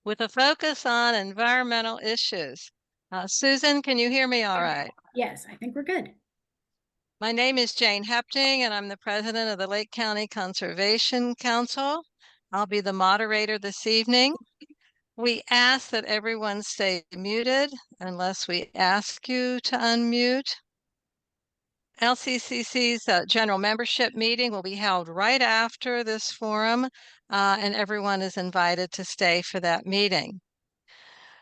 with a focus on environmental issues. Susan, can you hear me all right? Yes, I think we're good. My name is Jane Hepting, and I'm the president of the Lake County Conservation Council. I'll be the moderator this evening. We ask that everyone stay muted unless we ask you to unmute. LCCC's general membership meeting will be held right after this forum, and everyone is invited to stay for that meeting.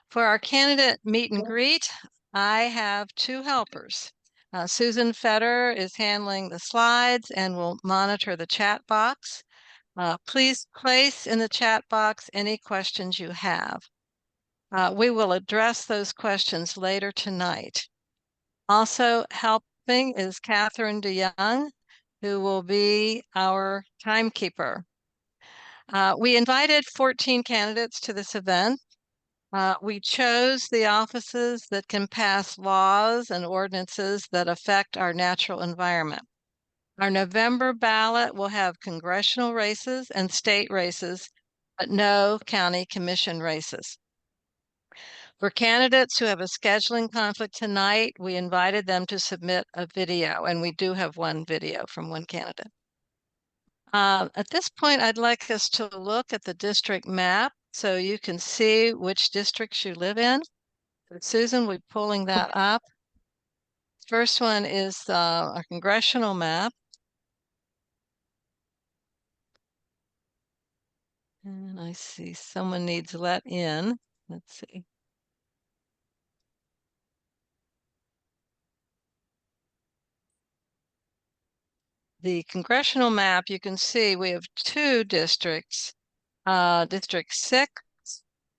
For our candidate meet and greet, I have two helpers. Susan Fetter is handling the slides and will monitor the chat box. Please place in the chat box any questions you have. We will address those questions later tonight. Also helping is Catherine DeYoung, who will be our timekeeper. We invited 14 candidates to this event. We chose the offices that can pass laws and ordinances that affect our natural environment. Our November ballot will have congressional races and state races, but no county commission races. For candidates who have a scheduling conflict tonight, we invited them to submit a video, and we do have one video from one candidate. At this point, I'd like us to look at the district map so you can see which districts you live in. Susan, we're pulling that up. First one is our congressional map. And I see someone needs let in. Let's see. The congressional map, you can see we have two districts, District 6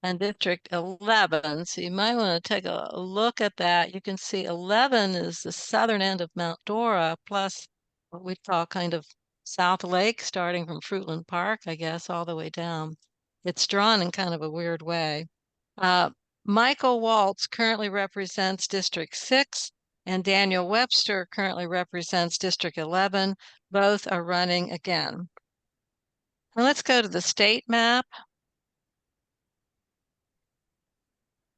and District 11. So you might want to take a look at that. You can see 11 is the southern end of Mount Dora, plus what we call kind of South Lake, starting from Fruitland Park, I guess, all the way down. It's drawn in kind of a weird way. Michael Waltz currently represents District 6, and Daniel Webster currently represents District 11. Both are running again. Now let's go to the state map.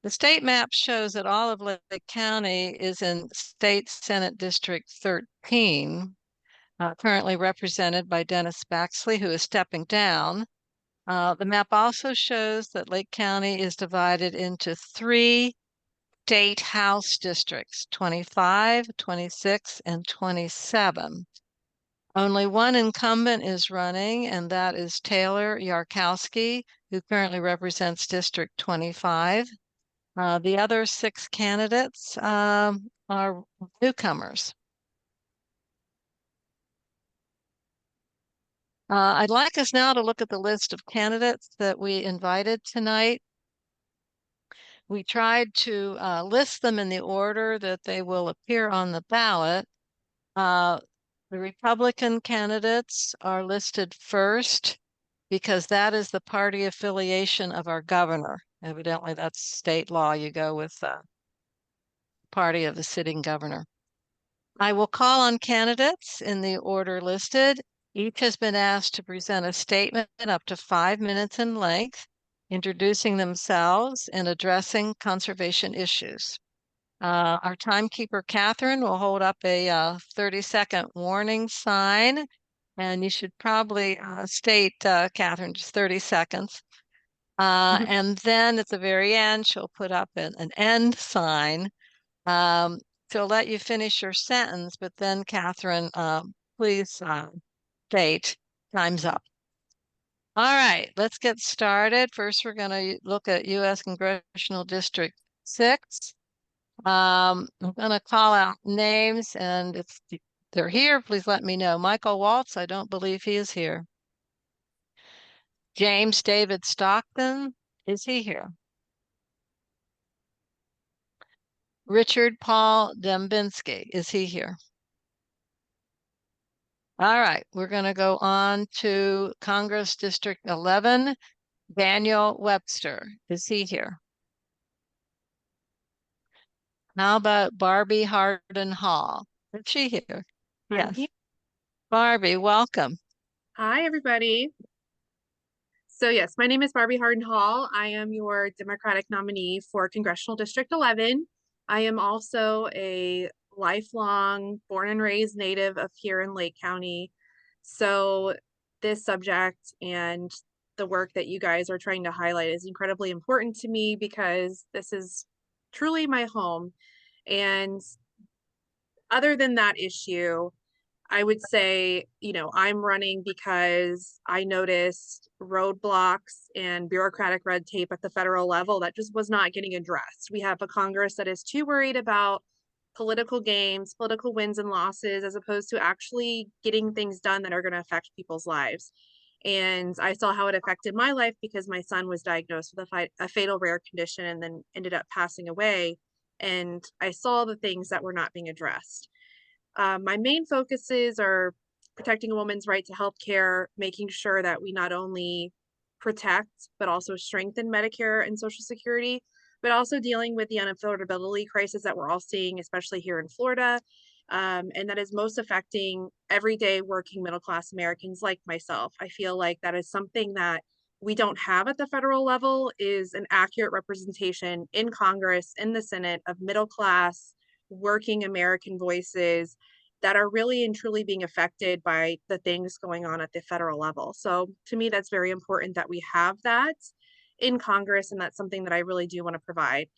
The state map shows that all of Lake County is in State Senate District 13, currently represented by Dennis Baxley, who is stepping down. The map also shows that Lake County is divided into three state house districts, 25, 26, and 27. Only one incumbent is running, and that is Taylor Yarkowski, who currently represents District 25. The other six candidates are newcomers. I'd like us now to look at the list of candidates that we invited tonight. We tried to list them in the order that they will appear on the ballot. The Republican candidates are listed first because that is the party affiliation of our governor. Evidently, that's state law. You go with the party of the sitting governor. I will call on candidates in the order listed. Each has been asked to present a statement up to 5 minutes in length, introducing themselves and addressing conservation issues. Our timekeeper, Catherine, will hold up a 30-second warning sign, and you should probably state, Catherine, just 30 seconds. And then at the very end, she'll put up an end sign. She'll let you finish your sentence, but then, Catherine, please state time's up. All right, let's get started. First, we're going to look at U.S. Congressional District 6. I'm going to call out names, and if they're here, please let me know. Michael Waltz, I don't believe he is here. James David Stockton, is he here? Richard Paul Dembinski, is he here? All right, we're going to go on to Congress District 11. Daniel Webster, is he here? How about Barbie Hardin Hall? Is she here? Yes. Barbie, welcome. Hi, everybody. So yes, my name is Barbie Harden Hall. I am your Democratic nominee for Congressional District 11. I am also a lifelong born and raised native of here in Lake County. So this subject and the work that you guys are trying to highlight is incredibly important to me because this is truly my home. And other than that issue, I would say, I'm running because I noticed roadblocks and bureaucratic red tape at the federal level that just was not getting addressed. We have a Congress that is too worried about political games, political wins and losses, as opposed to actually getting things done that are going to affect people's lives. And I saw how it affected my life because my son was diagnosed with a fatal rare condition and then ended up passing away. And I saw the things that were not being addressed. My main focuses are protecting a woman's right to health care, making sure that we not only protect, but also strengthen Medicare and Social Security, but also dealing with the unaffordability crisis that we're all seeing, especially here in Florida. And that is most affecting everyday working middle class Americans like myself. I feel like that is something that we don't have at the federal level is an accurate representation in Congress, in the Senate of middle class working American voices that are really and truly being affected by the things going on at the federal level. So to me, that's very important that we have that in Congress, and that's something that I really do want to provide.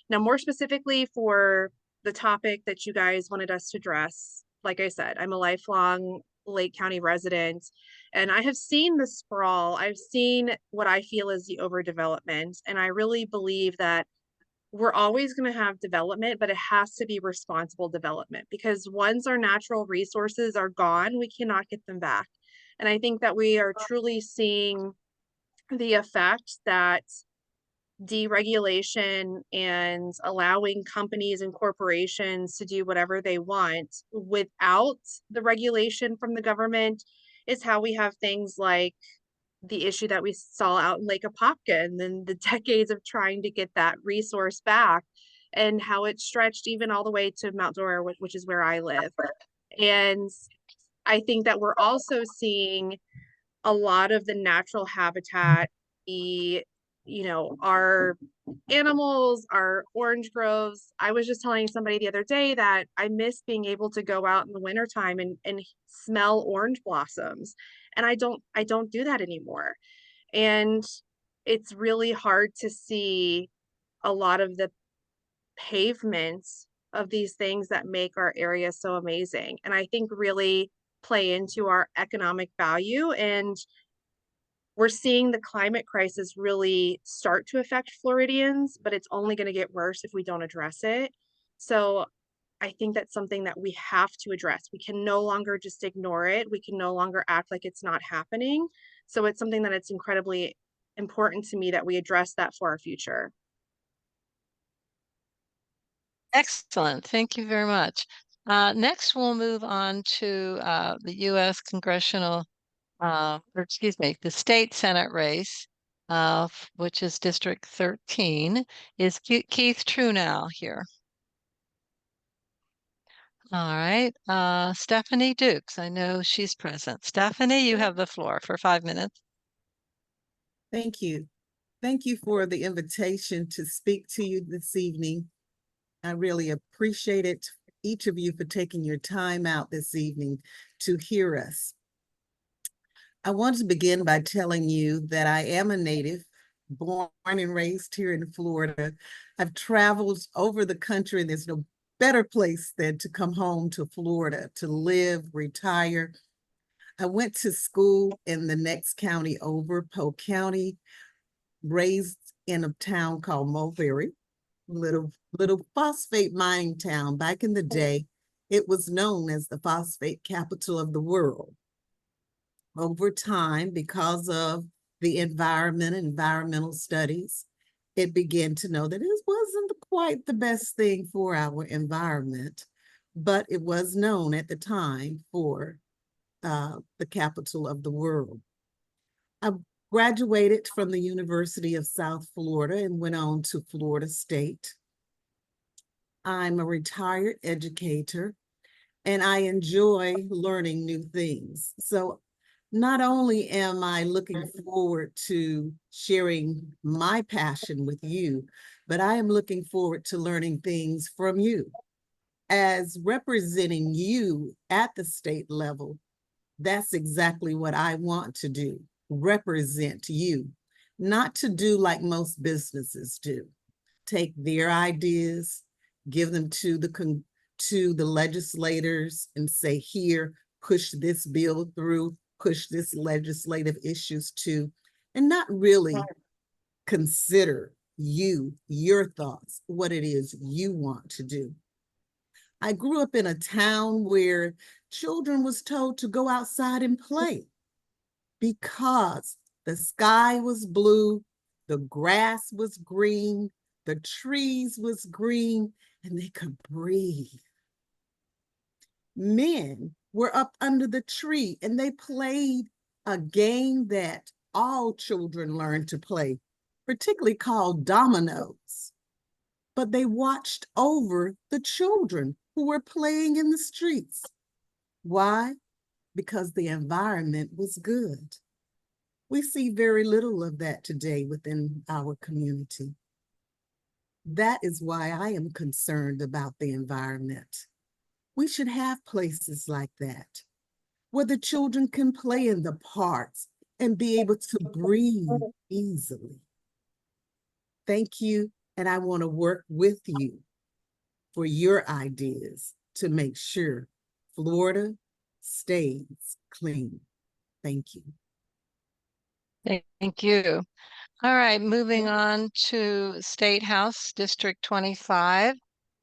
Now, more specifically for the topic that you guys wanted us to address, like I said, I'm a lifelong Lake County resident, and I have seen the sprawl. I've seen what I feel is the overdevelopment, and I really believe that we're always going to have development, but it has to be responsible development because once our natural resources are gone, we cannot get them back. And I think that we are truly seeing the effect that deregulation and allowing companies and corporations to do whatever they want without the regulation from the government is how we have things like the issue that we saw out in Lake Apopka and then the decades of trying to get that resource back and how it stretched even all the way to Mount Dora, which is where I live. And I think that we're also seeing a lot of the natural habitat, the, our animals, our orange groves. I was just telling somebody the other day that I miss being able to go out in the wintertime and smell orange blossoms. And I don't do that anymore. And it's really hard to see a lot of the pavements of these things that make our area so amazing. And I think really play into our economic value. And we're seeing the climate crisis really start to affect Floridians, but it's only going to get worse if we don't address it. So I think that's something that we have to address. We can no longer just ignore it. We can no longer act like it's not happening. So it's something that it's incredibly important to me that we address that for our future. Excellent. Thank you very much. Next, we'll move on to the U.S. congressional, or excuse me, the state Senate race, which is District 13. Is Keith True now here? All right. Stephanie Dukes, I know she's present. Stephanie, you have the floor for 5 minutes. Thank you. Thank you for the invitation to speak to you this evening. I really appreciate it, each of you, for taking your time out this evening to hear us. I want to begin by telling you that I am a native, born and raised here in Florida. I've traveled over the country, and there's no better place than to come home to Florida, to live, retire. I went to school in the next county over, Polk County, raised in a town called Mulberry, little phosphate mining town. Back in the day, it was known as the phosphate capital of the world. Over time, because of the environmental studies, it began to know that it wasn't quite the best thing for our environment, but it was known at the time for the capital of the world. I graduated from the University of South Florida and went on to Florida State. I'm a retired educator and I enjoy learning new things. So Not only am I looking forward to sharing my passion with you, but I am looking forward to learning things from you. As representing you at the state level, that's exactly what I want to do, represent you, not to do like most businesses do. Take their ideas, give them to the legislators and say, here, push this bill through, push this legislative issues to, and not really consider you, your thoughts, what it is you want to do. I grew up in a town where children was told to go outside and play because the sky was blue, the grass was green, the trees was green, and they could breathe. Men were up under the tree and they played a game that all children learn to play, particularly called dominoes. But they watched over the children who were playing in the streets. Why? Because the environment was good. We see very little of that today within our community. That is why I am concerned about the environment. We should have places like that where the children can play in the parks and be able to breathe easily. Thank you, and I want to work with you for your ideas to make sure Florida stays clean. Thank you. Thank you. All right, moving on to State House District 25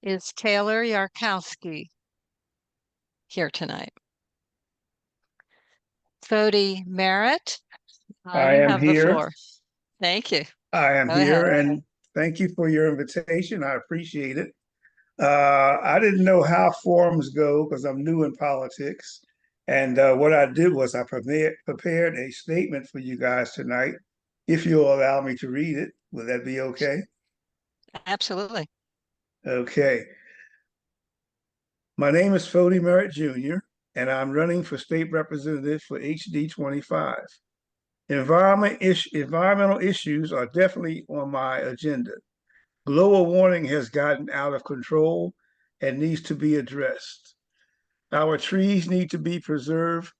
is Taylor Yarkowski here tonight. Fody Merritt, I you am have the here. floor. Thank you. I am Go here, ahead. and thank you for your invitation. I appreciate it. I didn't know how forums go because I'm new in politics. And what I did was I prepared a statement for you guys tonight. If you'll allow me to read it, will that be okay? Absolutely. Okay. My name is Fody Merritt Jr., and I'm running for state representative for HD 25. Environmental issues are definitely on my agenda. Global warming has gotten out of control and needs to be addressed. Our trees need to be preserved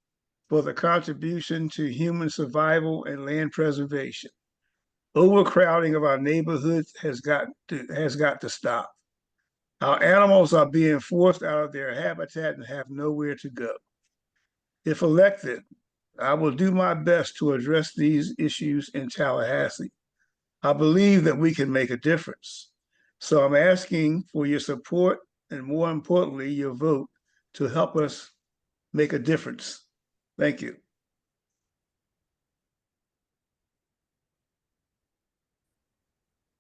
for the contribution to human survival and land preservation. Overcrowding of our neighborhoods has got to stop. Our animals are being forced out of their habitat and have nowhere to go. If elected, I will do my best to address these issues in Tallahassee. I believe that we can make a difference. So I'm asking for your support and, more importantly, your vote to help us make a difference. Thank you.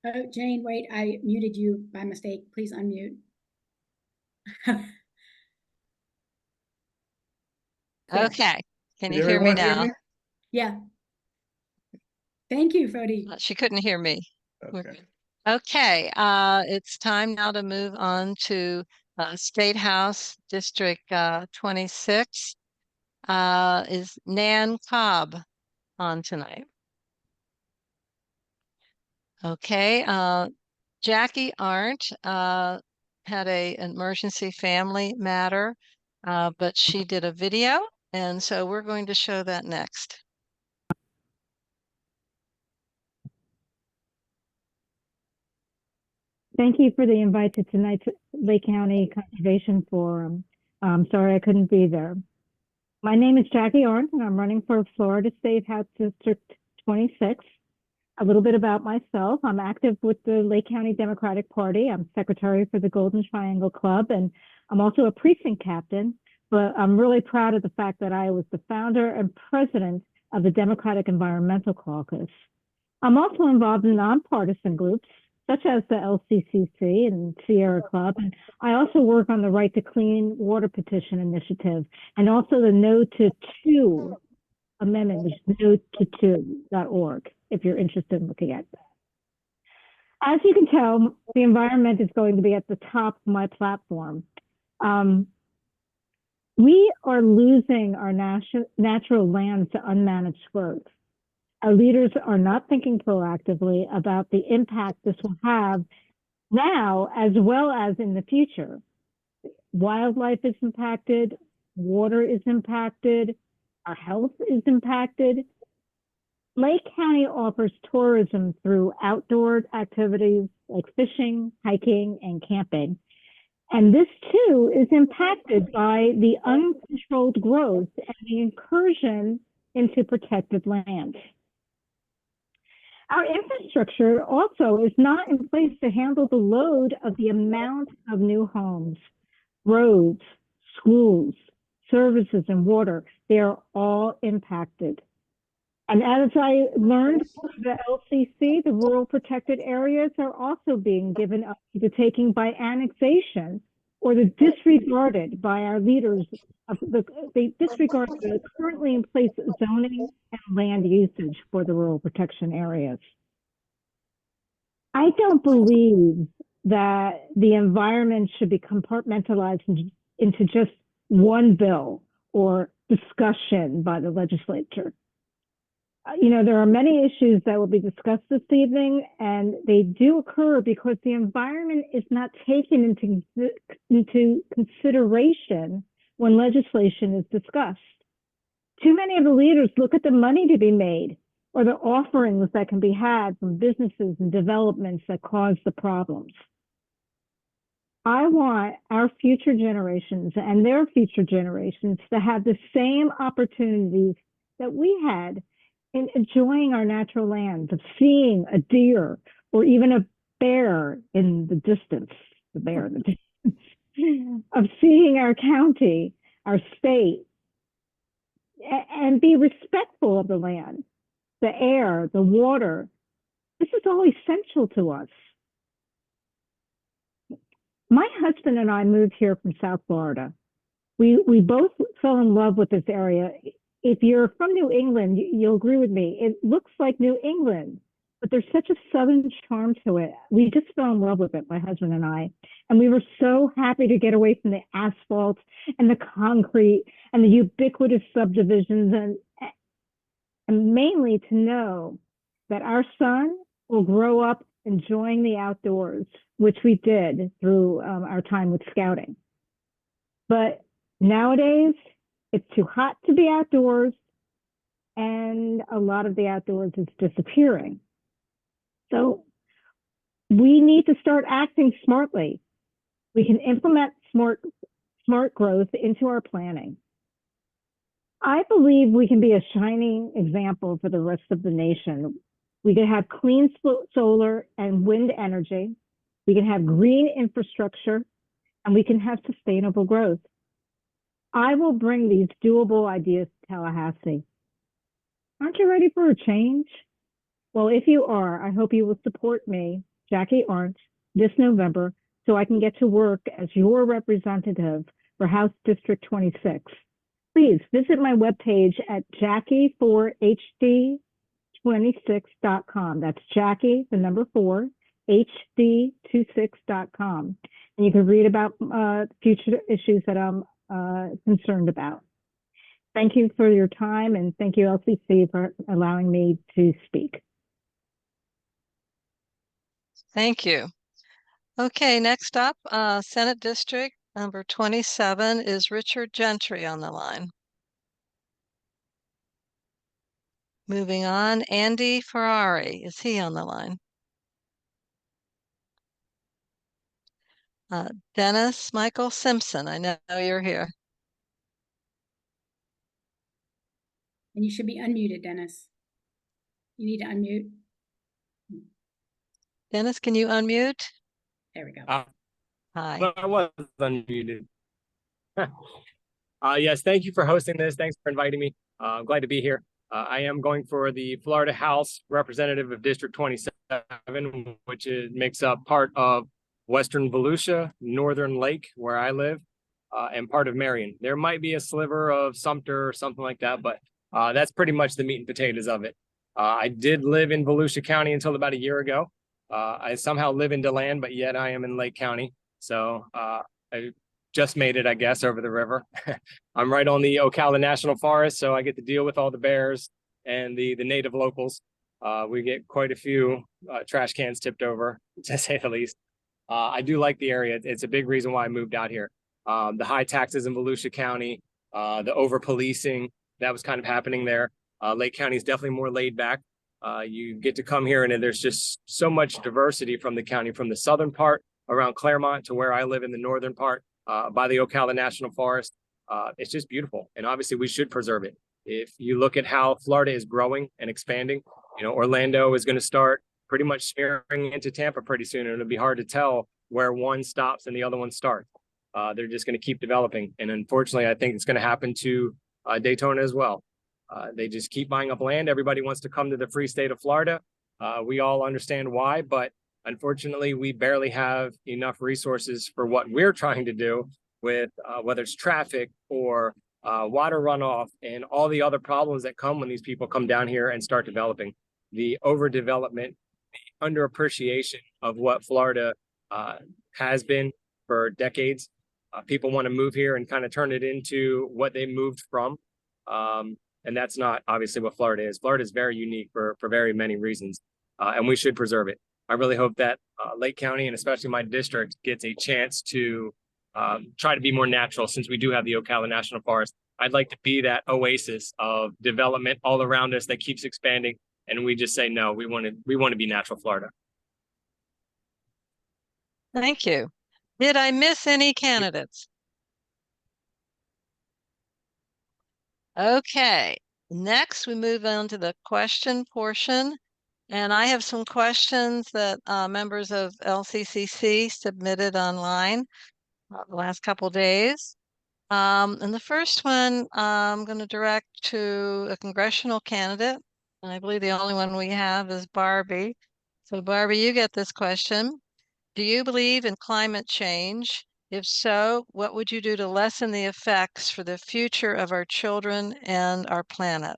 Oh, Jane, wait, I muted you by mistake. Please unmute. There. Okay. Can you Did hear me everyone hear now? me? Yeah. Thank you, Fody. She couldn't hear me. Okay. Okay, it's time now to move on to State House District 26. Is Nan Cobb on tonight? Okay, Jackie Arndt had an emergency family matter, but she did a video, and so we're going to show that next. Thank you for the invite to tonight's Lake County Conservation Forum. I'm sorry I couldn't be there. My name is Jackie Arndt, and I'm running for Florida State House District 26. A little bit about myself. I'm active with the Lake County Democratic Party. I'm secretary for the Golden Triangle Club, and I'm also a precinct captain. But I'm really proud of the fact that I was the founder and president of the Democratic Environmental Caucus. I'm also involved in nonpartisan groups such as the LCCC and Sierra Club. And I also work on the Right to Clean Water Petition Initiative and also the No to Two amendment, which is no2.org, if you're interested in looking at that. As you can tell, the environment is going to be at the top of my platform. We are losing our natural lands to unmanaged growth. Our leaders are not thinking proactively about the impact this will have now as well as in the future. Wildlife is impacted, water is impacted, our health is impacted. Lake County offers tourism through outdoor activities like fishing, hiking, and camping. And this too is impacted by the uncontrolled growth and the incursion into protected land. Our infrastructure also is not in place to handle the load of the amount of new homes, roads, schools, services, and water. They are all impacted. And as I learned from the LCC, the rural protected areas are also being given up to taking by annexation or the disregarded by our leaders. They disregard the currently in place zoning and land usage for the rural protection areas. I don't believe that the environment should be compartmentalized into just one bill or discussion by the legislature. You know, there are many issues that will be discussed this evening, and they do occur because the environment is not taken into consideration when legislation is discussed. Too many of the leaders look at the money to be made or the offerings that can be had from businesses and developments that cause the problems. I want our future generations and their future generations to have the same opportunities that we had in enjoying our natural lands, of seeing a deer or even a bear in the distance, of seeing our county, our state, and be respectful of the land, the air, the water. This is all essential to us. My husband and I moved here from South Florida. We both fell in love with this area. If you're from New England, you'll agree with me. It looks like New England, but there's such a southern charm to it. We just fell in love with it, my husband and I. And we were so happy to get away from the asphalt and the concrete and the ubiquitous subdivisions and mainly to know that our son will grow up enjoying the outdoors, which we did through our time with scouting. But nowadays, it's too hot to be outdoors, and a lot of the outdoors is disappearing. So we need to start acting smartly. We can implement smart growth into our planning. I believe we can be a shining example for the rest of the nation. We can have clean solar and wind energy. We can have green infrastructure, and we can have sustainable growth. I will bring these doable ideas to Tallahassee. Aren't you ready for a change? Well, if you are, I hope you will support me, Jackie Arndt, this November so I can get to work as your representative for House District 26. Please visit my webpage at JackieForHD26.com. That's Jackie, the number 4, HD26.com. And you can read about future issues that I'm concerned about. Thank you for your time, and thank you, LCC, for allowing me to speak. Thank you. Okay, next up, Senate District number 27 is Richard Gentry on the line. Moving on, Andy Ferrari, is he on the line? Dennis Michael Simpson, I know you're here. And you should be unmuted, Dennis. You need to unmute. Dennis, can you unmute? There we go. Hi. Well, I was unmuted. Yes, thank you for hosting this. Thanks for inviting me. I'm glad to be here. I am going for the Florida House representative of District 27, which makes up part of Western Volusia, Northern Lake, where I live, and part of Marion. There might be a sliver of Sumter or something like that, but that's pretty much the meat and potatoes of it. I did live in Volusia County until about a year ago. I somehow live in DeLand, but yet I am in Lake County. So I just made it, I guess, over the river. I'm right on the Ocala National Forest, so I get to deal with all the bears and the native locals. We get quite a few trash cans tipped over, to say the least. I do like the area. It's a big reason why I moved out here. The high taxes in Volusia County, the over policing that was kind of happening there. Lake County is definitely more laid back. You get to come here and there's just so much diversity from the county, from the southern part around Claremont to where I live in the northern part by the Ocala National Forest. It's just beautiful. And obviously we should preserve it. If you look at how Florida is growing and expanding, you know, Orlando is going to start pretty much smearing into Tampa pretty soon. And it'll be hard to tell where one stops and the other one starts. They're just going to keep developing. And unfortunately, I think it's going to happen to Daytona as well. They just keep buying up land. Everybody wants to come to the free state of Florida. We all understand why, but unfortunately, we barely have enough resources for what we're trying to do with whether it's traffic or water runoff and all the other problems that come when these people come down here and start developing. The overdevelopment, the underappreciation of what Florida has been for decades. People want to move here and kind of turn it into what they moved from. And that's not obviously what Florida is. Florida is very unique for very many reasons, and we should preserve it. I really hope that Lake County and especially my district gets a chance to try to be more natural, since we do have the Ocala National Forest. I'd like to be that oasis of development all around us that keeps expanding, and we just say, no, we want to be natural Florida. Thank you. Did I miss any candidates? Okay, next we move on to the question portion. And I have some questions that members of LCCC submitted online the last couple days. And the first one I'm going to direct to a congressional candidate. And I believe the only one we have is Barbie. So Barbie, you get this question. Do you believe in climate change? If so, what would you do to lessen the effects for the future of our children and our planet?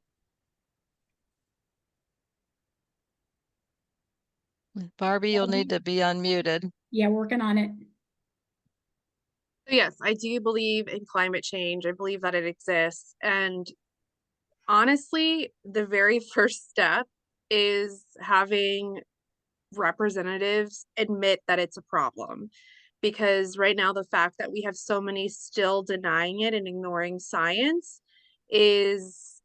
Barbie, you'll need to be unmuted. Yeah, working on it. Yes, I do believe in climate change. I believe that it exists. And honestly, the very first step is having representatives admit that it's a problem. Because right now, the fact that we have so many still denying it and ignoring science is,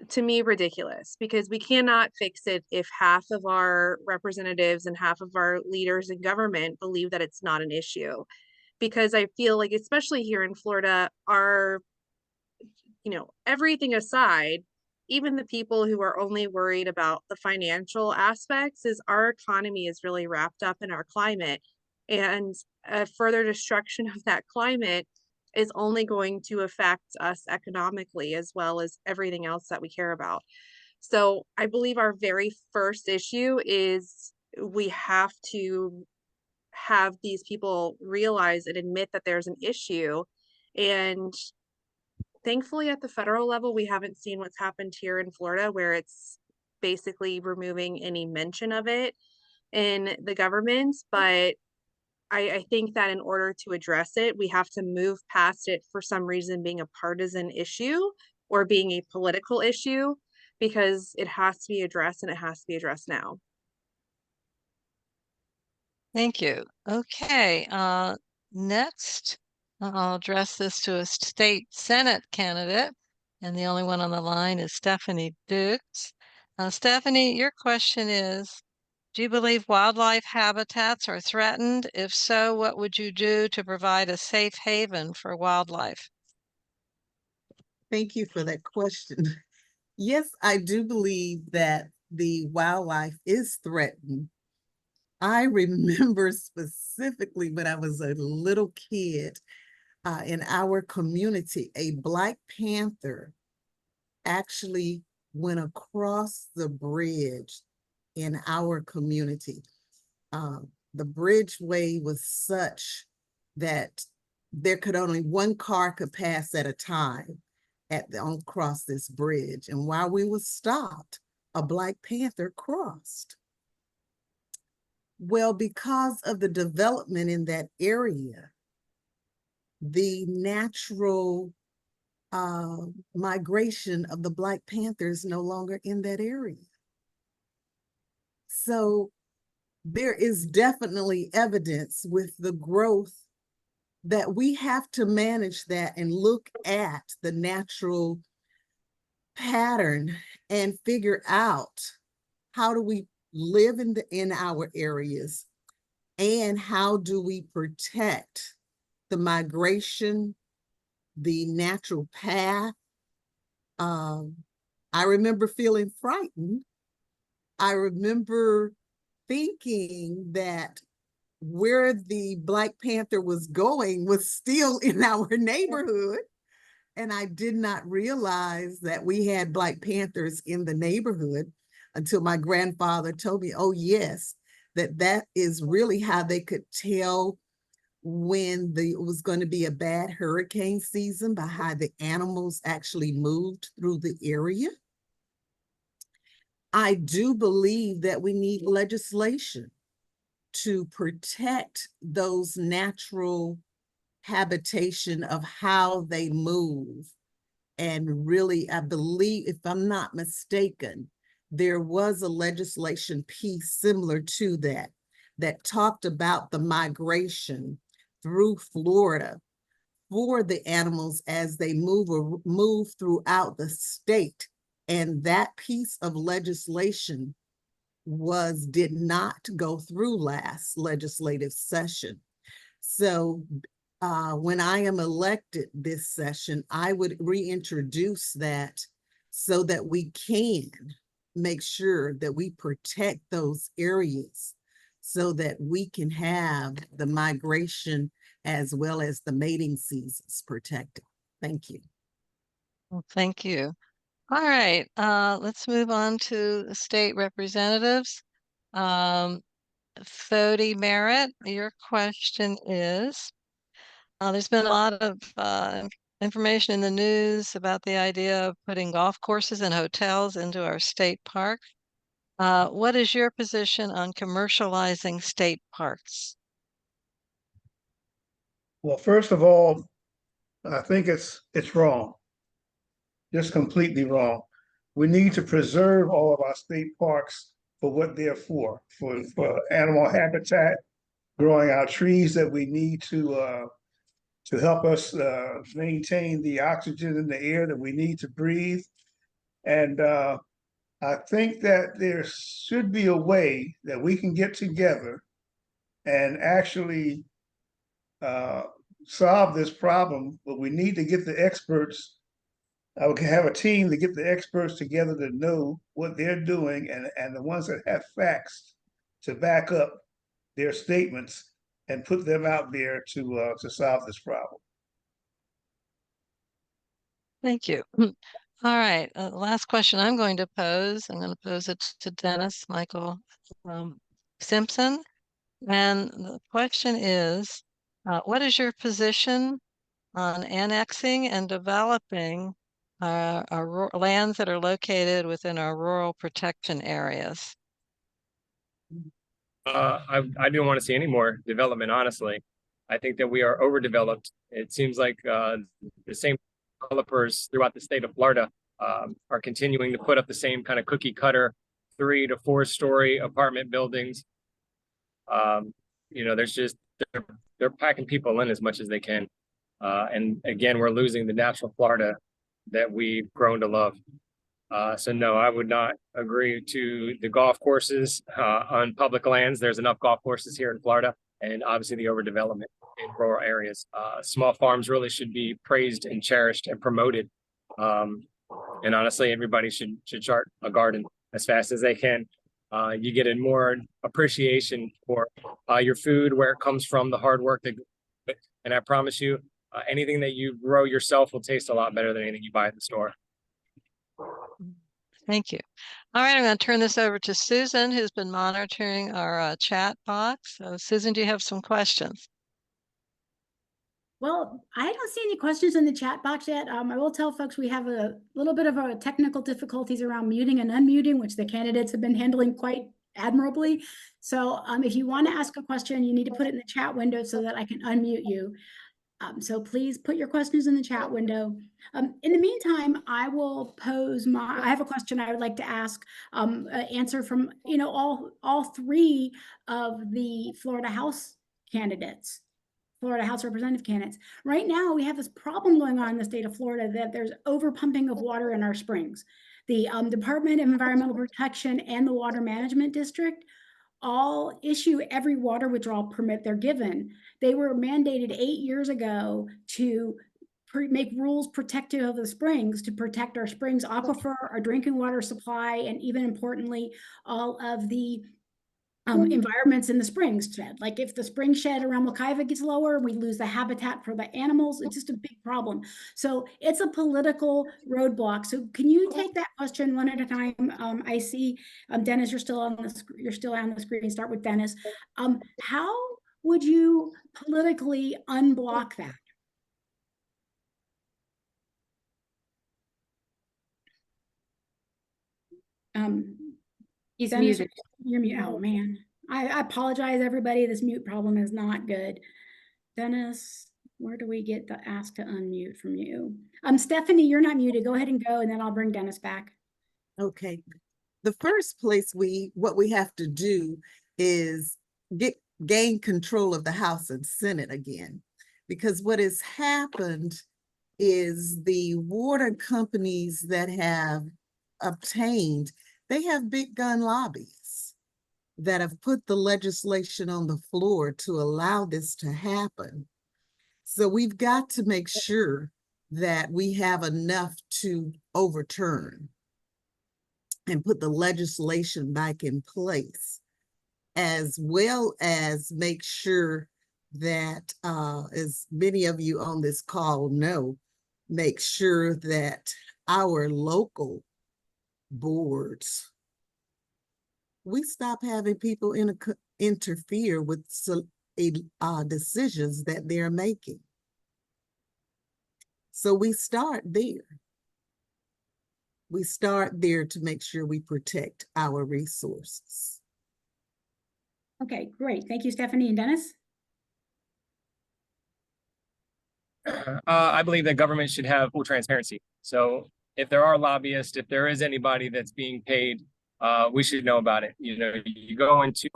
to me, ridiculous, because we cannot fix it if half of our representatives and half of our leaders in government believe that it's not an issue. Because I feel like, especially here in Florida, everything aside, even the people who are only worried about the financial aspects, is our economy is really wrapped up in our climate. And a further destruction of that climate is only going to affect us economically, as well as everything else that we care about. So I believe our very first issue is we have to have these people realize and admit that there's an issue. And thankfully, at the federal level, we haven't seen what's happened here in Florida, where it's basically removing any mention of it in the government. But I think that in order to address it, we have to move past it for some reason being a partisan issue or being a political issue, because it has to be addressed, and it has to be addressed now. Thank you. Okay, next, I'll address this to a state Senate candidate, and the only one on the line is Stephanie Dukes. Stephanie, your question is, do you believe wildlife habitats are threatened? If so, what would you do to provide a safe haven for wildlife? Thank you for that question. Yes, I do believe that the wildlife is threatened. I remember specifically when I was a little kid, in our community, a Black Panther actually went across the bridge in our community. The bridgeway was such that there could only one car could pass at a time across this bridge. And while we were stopped, a Black Panther crossed. Well, because of the development in that area, the natural migration of the Black Panthers no longer in that area. So there is definitely evidence with the growth that we have to manage that and look at the natural pattern and figure out how do we live in our areas, and how do we protect the migration, the natural path. I remember feeling frightened. I remember thinking that where the Black Panther was going was still in our neighborhood. And I did not realize that we had Black Panthers in the neighborhood until my grandfather told me, oh yes, that is really how they could tell when it was going to be a bad hurricane season, by how the animals actually moved through the area. I do believe that we need legislation to protect those natural habitation of how they move. And really, I believe, if I'm not mistaken, there was a legislation piece similar to that, that talked about the migration through Florida for the animals as they move throughout the state. And that piece of legislation did not go through last legislative session. So when I am elected this session, I would reintroduce that so that we can make sure that we protect those areas so that we can have the migration as well as the mating seasons protected. Thank you. Well, thank you. All right, let's move on to the state representatives. Thody Merritt, your question is, there's been a lot of information in the news about the idea of putting golf courses and hotels into our state park. What is your position on commercializing state parks? Well, first of all, I think it's wrong, just completely wrong. We need to preserve all of our state parks for what they're for animal habitat, growing our trees that we need to help us maintain the oxygen in the air that we need to breathe. And I think that there should be a way that we can get together and actually solve this problem, but we need to get the experts. I would have a team to get the experts together to know what they're doing, and the ones that have facts to back up their statements and put them out there to solve this problem. Thank you. All right, last question I'm going to pose. I'm going to pose it to Dennis Michael Simpson. And the question is, what is your position on annexing and developing our lands that are located within our rural protection areas? I don't want to see any more development, honestly. I think that we are overdeveloped. It seems like the same developers throughout the state of Florida are continuing to put up the same kind of cookie cutter 3 to 4 story apartment buildings. You know, they're packing people in as much as they can. And again, we're losing the natural Florida that we've grown to love. So no, I would not agree to the golf courses on public lands. There's enough golf courses here in Florida, and obviously the overdevelopment in rural areas. Small farms really should be praised and cherished and promoted. And honestly, everybody should start a garden as fast as they can. You get a more appreciation for your food, where it comes from, the hard work and I promise you, anything that you grow yourself will taste a lot better than anything you buy at the store. Thank you. All right, I'm going to turn this over to Susan, who's been monitoring our chat box. So Susan, do you have some questions? Well, I don't see any questions in the chat box yet. I will tell folks we have a little bit of technical difficulties around muting and unmuting, which the candidates have been handling quite admirably. So if you want to ask a question, you need to put it in the chat window so that I can unmute you. So please put your questions in the chat window. In the meantime, I will pose I have a question I would like to ask, answer from, all three of the Florida House candidates. Florida House Representative candidates. Right now, we have this problem going on in the state of Florida that there's overpumping of water in our springs. The Department of Environmental Protection and the Water Management District all issue every water withdrawal permit they're given. They were mandated 8 years ago to make rules protective of the springs, to protect our springs aquifer, our drinking water supply, and even importantly, all of the environments in the springs shed. Like if the spring shed around Wekiva gets lower, we lose the habitat for the animals. It's just a big problem. So it's a political roadblock. So can you take that question one at a time? I see, Dennis, you're still on the screen. Start with Dennis. How would you politically unblock that? He's Dennis, muted. you're mute. Oh man, I apologize, everybody. This mute problem is not good. Dennis, where do we get the ask to unmute from you? Stephanie, you're not muted. Go ahead and go, and then I'll bring Dennis back. Okay. The first place what we have to do is gain control of the House and Senate again, because what has happened is the water companies that have obtained, they have big gun lobbies that have put the legislation on the floor to allow this to happen. So we've got to make sure that we have enough to overturn and put the legislation back in place, as well as make sure that, as many of you on this call know, make sure that our local boards, we stop having people interfere with decisions that they're making. So we start there. We start there to make sure we protect our resources. Okay, great. Thank you, Stephanie and Dennis. I believe that government should have full transparency. So if there are lobbyists, if there is anybody that's being paid, we should know about it. You know, you go into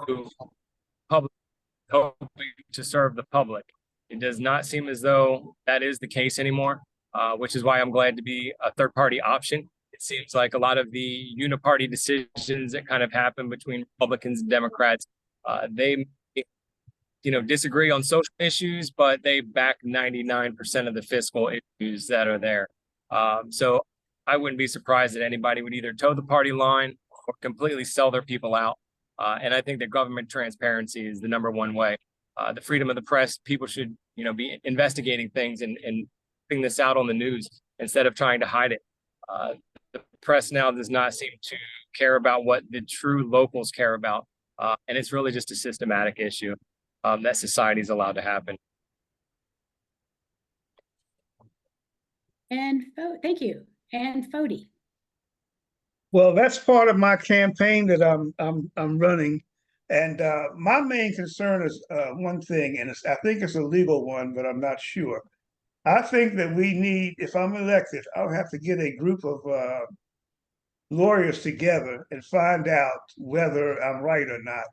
public hoping to serve the public. It does not seem as though that is the case anymore, which is why I'm glad to be a third-party option. It seems like a lot of the uniparty decisions that kind of happen between Republicans and Democrats, they disagree on social issues, but they back 99% of the fiscal issues that are there. So I wouldn't be surprised that anybody would either toe the party line or completely sell their people out. And I think that government transparency is the number one way. The freedom of the press, people should, be investigating things and putting this out on the news instead of trying to hide it. The press now does not seem to care about what the true locals care about. And it's really just a systematic issue that society is allowed to happen. And thank you. And Fody. Well, that's part of my campaign that I'm running, and my main concern is one thing, and I think it's a legal one, but I'm not sure. I think that we need, if I'm elected, I'll have to get a group of lawyers together and find out whether I'm right or not.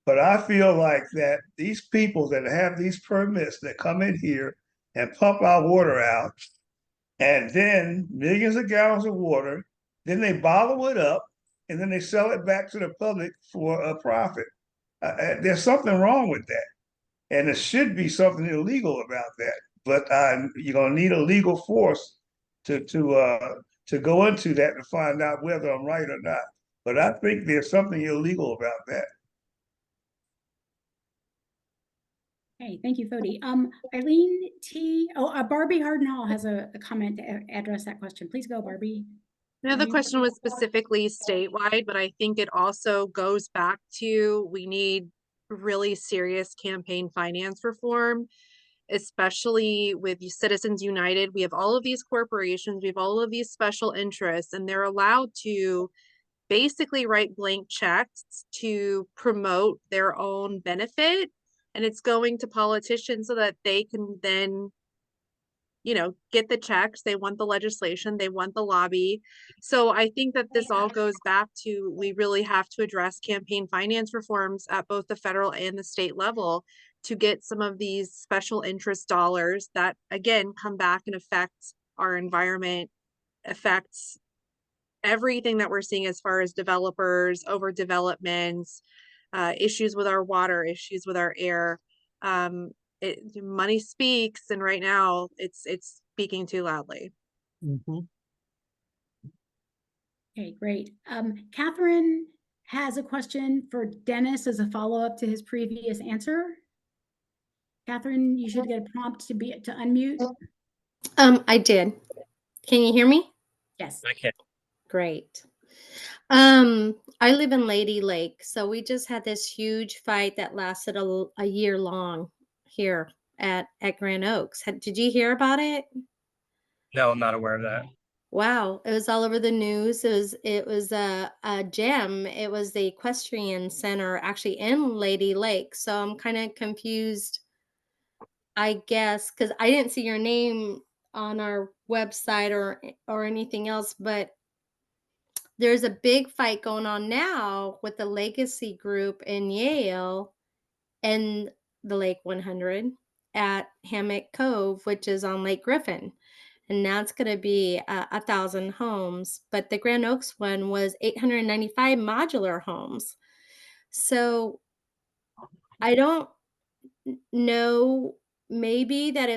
But I feel like that these people that have these permits that come in here and pump our water out, and then millions of gallons of water, then they bottle it up, and then they sell it back to the public for a profit. There's something wrong with that, and there should be something illegal about that. But you're gonna need a legal force to go into that to find out whether I'm right or not. But I think there's something illegal about that. Hey, thank you, Fody. Eileen T. Barbie Hardenhall has a comment to address that question. Please go, Barbie. Now, the question was specifically statewide, but I think it also goes back to we need really serious campaign finance reform, especially with Citizens United. We have all of these corporations, we have all of these special interests, and they're allowed to basically write blank checks to promote their own benefit. And it's going to politicians so that they can then get the checks, they want the legislation, they want the lobby. So I think that this all goes back to, we really have to address campaign finance reforms at both the federal and the state level to get some of these special interest dollars that again come back and affect our environment, affects everything that we're seeing as far as developers, overdevelopment, issues with our water, issues with our air. Money speaks, and right now it's speaking too loudly. Mhm. Okay, great. Catherine has a question for Dennis as a follow-up to his previous answer. Catherine, you should get a prompt to unmute. I did. Can you hear me? Yes. I can. Great. I live in Lady Lake, so we just had this huge fight that lasted a year long here at Grand Oaks. Did you hear about it? No, I'm not aware of that. Wow, it was all over the news. It was a gym. It was the equestrian center actually in Lady Lake. So I'm kind of confused, I guess, because I didn't see your name on our website or anything else, but there's a big fight going on now with the Legacy Group in Yale and the Lake 100 at Hammock Cove, which is on Lake Griffin. And that's going to be 1,000 homes. But the Grand Oaks one was 895 modular homes. So I don't know, maybe that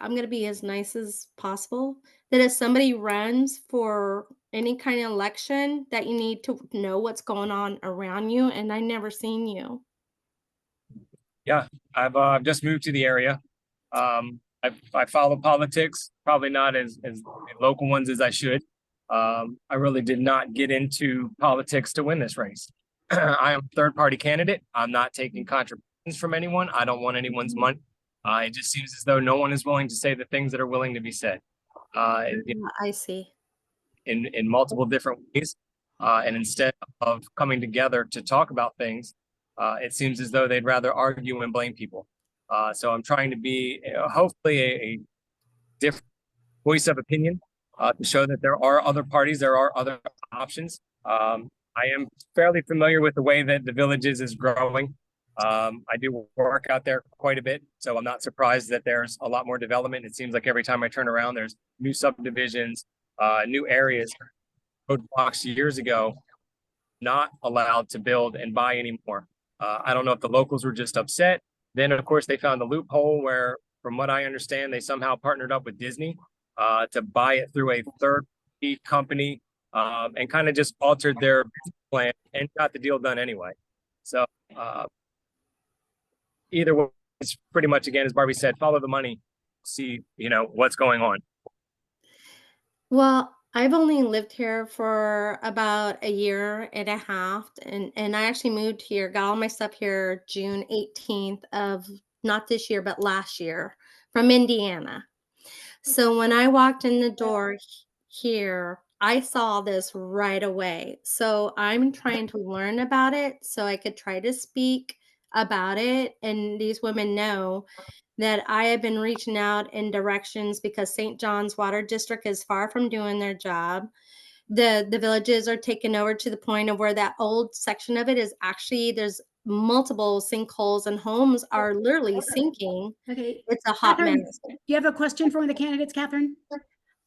I'm going to be as nice as possible, that if somebody runs for any kind of election, that you need to know what's going on around you. And I never seen you. Yeah, I've just moved to the area. I follow politics, probably not as local ones as I should. I really did not get into politics to win this race. I am a third party candidate. I'm not taking contributions from anyone. I don't want anyone's money. It just seems as though no one is willing to say the things that are willing to be said. I see. In multiple different ways. And instead of coming together to talk about things, it seems as though they'd rather argue and blame people. So I'm trying to be hopefully a different voice of opinion to show that there are other parties, there are other options. I am fairly familiar with the way that the Villages is growing. I do work out there quite a bit, so I'm not surprised that there's a lot more development. It seems like every time I turn around, there's new subdivisions, new areas. Roadblocks years ago, not allowed to build and buy anymore. I don't know if the locals were just upset. Then, of course, they found a loophole where, from what I understand, they somehow partnered up with Disney to buy it through a third company and kind of just altered their plan and got the deal done anyway. So either way, it's pretty much, again, as Barbie said, follow the money, see, what's going on. Well, I've only lived here for about a year and a half, and I actually moved here, got all my stuff here June 18th of not this year, but last year from Indiana. So when I walked in the door here, I saw this right away. So I'm trying to learn about it so I could try to speak about it. And these women know that I have been reaching out in directions because St. John's Water District is far from doing their job. The Villages are taken over to the point of where that old section of it is actually, there's multiple sinkholes and homes are literally sinking. Okay. It's a hot Catherine, mess. do you have a question for one of the candidates, Catherine?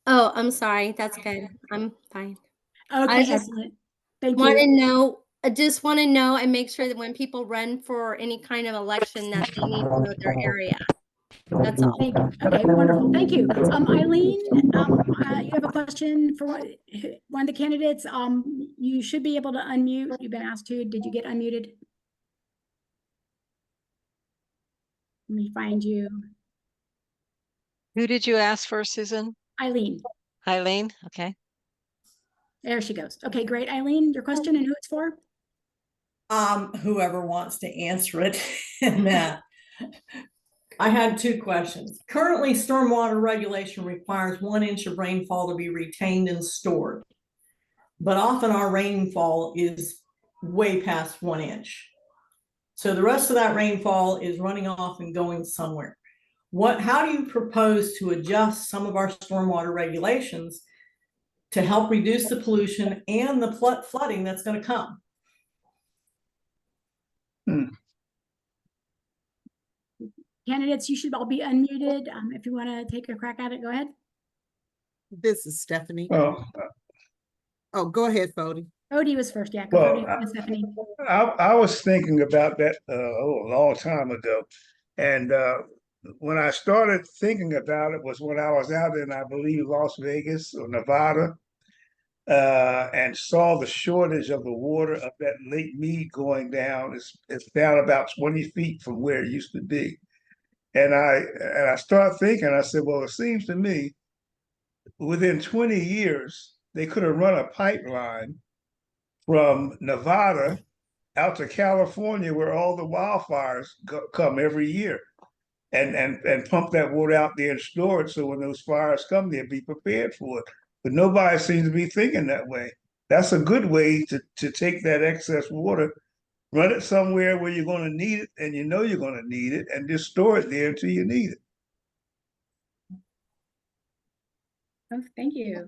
Oh, I'm sorry. That's good. I'm fine. I Okay, just excellent. Thank want to you. know, I just want to know and make sure that when people run for any kind of election that they need to know their area. That's all. Okay, wonderful. Thank you. Eileen, you have a question for one of the candidates. You should be able to unmute. You've been asked to. Did you get unmuted? Let me find you. Who did you ask for, Susan? Eileen. Eileen? Okay. There she goes. Okay, great. Eileen, your question and who it's for? Whoever wants to answer it. And I had two questions. Currently, stormwater regulation requires 1 inch of rainfall to be retained and stored. But often our rainfall is way past 1 inch. So the rest of that rainfall is running off and going somewhere. how do you propose to adjust some of our stormwater regulations to help reduce the pollution and the flooding that's going to come? Candidates, you should all be unmuted. If you want to take a crack at it, go ahead. This is Stephanie. Well, Oh, go ahead, Fody. Odie was first. Yeah, go Well, Odie, then Stephanie. I was thinking about that a long time ago, and when I started thinking about it was when I was out in, I believe, Las Vegas or Nevada, and saw the shortage of the water of that Lake Mead going down. It's down about 20 feet from where it used to be, and I started thinking. I said, well, it seems to me within 20 years they could have run a pipeline from Nevada out to California, where all the wildfires come every year, and pump that water out there and store it, so when those fires come, they'll be prepared for it. But nobody seems to be thinking that way. That's a good way to take that excess water, run it somewhere where you're going to need it, and you know you're going to need it, and just store it there until you need it. Oh, thank you.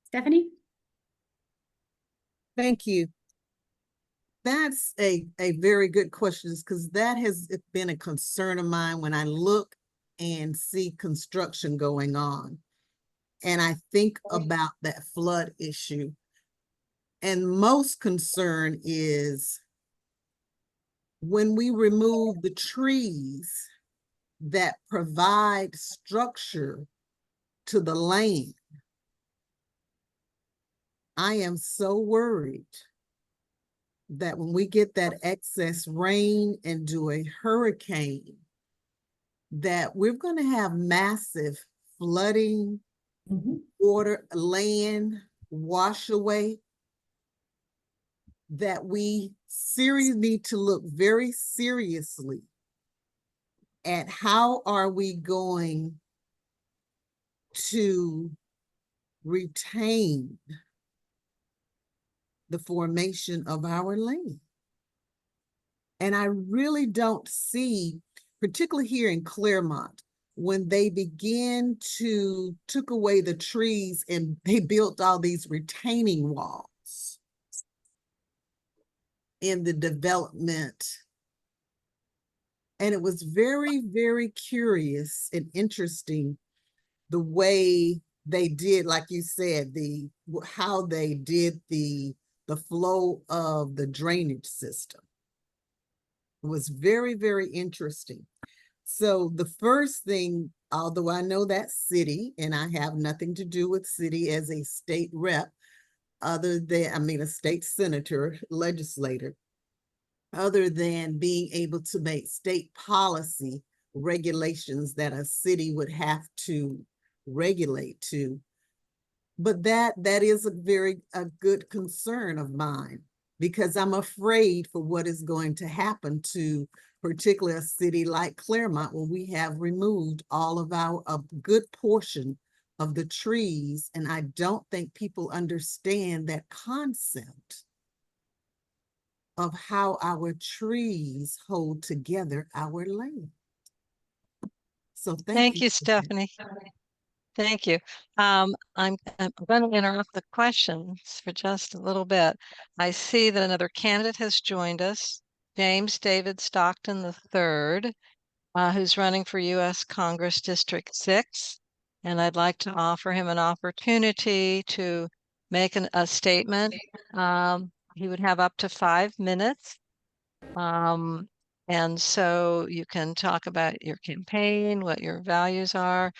Stephanie? Thank you. That's a very good question, because that has been a concern of mine when I look and see construction going on. And I think about that flood issue. And most concern is when we remove the trees that provide structure to the land. I am so worried that when we get that excess rain and do a hurricane, that we're going to have massive flooding, water, land wash away, that we seriously need to look very seriously at how are we going to retain the formation of our land. And I really don't see, particularly here in Claremont, when they began to took away the trees and they built all these retaining walls in the development. And it was very, very curious and interesting the way they did, like you said, how they did the flow of the drainage system. It was very, very interesting. So the first thing, although I know that city, and I have nothing to do with city as a state rep, other than, I mean, a state senator, legislator, other than being able to make state policy regulations that a city would have to regulate to. But that is a good concern of mine, because I'm afraid for what is going to happen to particularly a city like Claremont, when we have removed all of a good portion of the trees. And I don't think people understand that concept of how our trees hold together our land. So Thank you, Stephanie. Thank you. I'm going to interrupt the questions for just a little bit. I see that another candidate has joined us, James David Stockton III, who's running for U.S. Congress District 6. And I'd like to offer him an opportunity to make a statement. He would have up to 5 minutes. And so you can talk about your campaign, what your values are,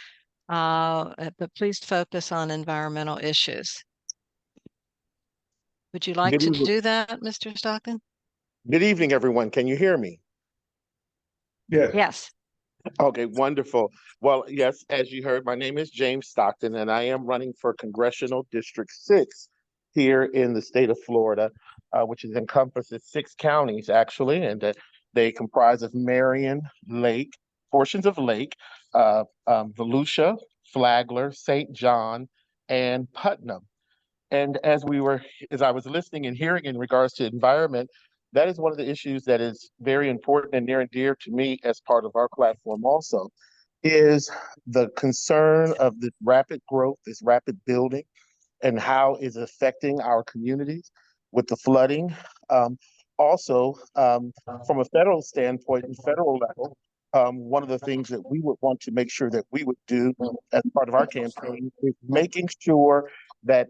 but please focus on environmental issues. Would you like to do that, Mr. Stockton? Good evening, everyone. Can you hear me? Yes. Yes. Okay, wonderful. Well, yes, as you heard, my name is James Stockton, and I am running for Congressional District 6 here in the state of Florida, which encompasses 6 counties, actually, and they comprise of Marion, Lake, portions of Lake, Volusia, Flagler, St. John, and Putnam. And as I was listening and hearing in regards to environment, that is one of the issues that is very important and near and dear to me as part of our platform also. is the concern of this rapid growth, this rapid building, and how it's affecting our communities with the flooding. Also, from a federal standpoint and federal level, one of the things that we would want to make sure that we would do as part of our campaign is making sure that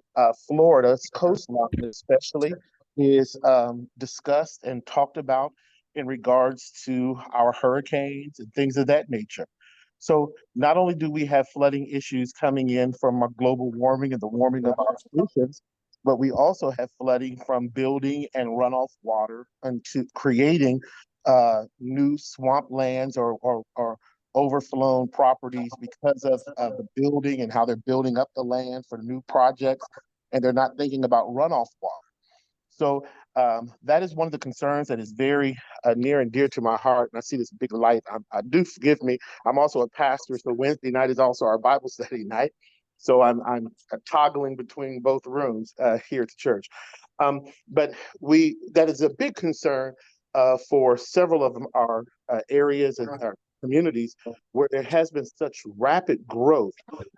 Florida's coastline especially is discussed and talked about in regards to our hurricanes and things of that nature. So not only do we have flooding issues coming in from global warming and the warming of our oceans, but we also have flooding from building and runoff water into creating new swamplands or overflown properties because of the building and how they're building up the land for new projects, and they're not thinking about runoff water. So that is one of the concerns that is very near and dear to my heart. And I see this big light. I do, forgive me. I'm also a pastor, so Wednesday night is also our Bible study night. So I'm toggling between both rooms here at the church. But that is a big concern for several of our areas and our communities where there has been such rapid growth,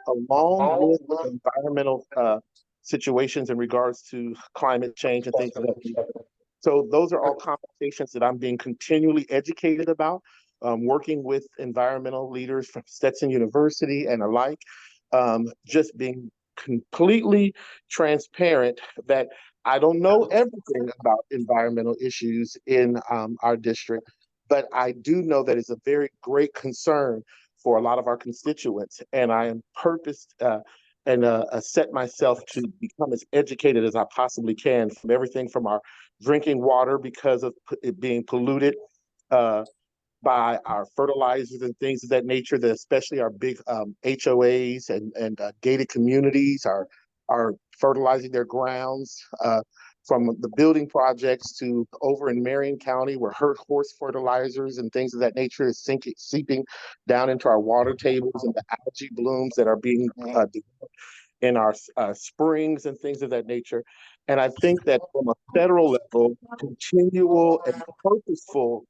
along with environmental situations in regards to climate change and things of that nature. So those are all conversations that I'm being continually educated about, working with environmental leaders from Stetson University and alike, just being completely transparent that I don't know everything about environmental issues in our district, but I do know that it's a very great concern for a lot of our constituents. And I am purposed and set myself to become as educated as I possibly can from everything from our drinking water because of it being polluted by our fertilizers and things of that nature, that especially our big HOAs and gated communities are fertilizing their grounds, from the building projects to over in Marion County where horse fertilizers and things of that nature is seeping down into our water tables, and the algae blooms that are being developed in our springs and things of that nature. And I think that from a federal level, continual and purposeful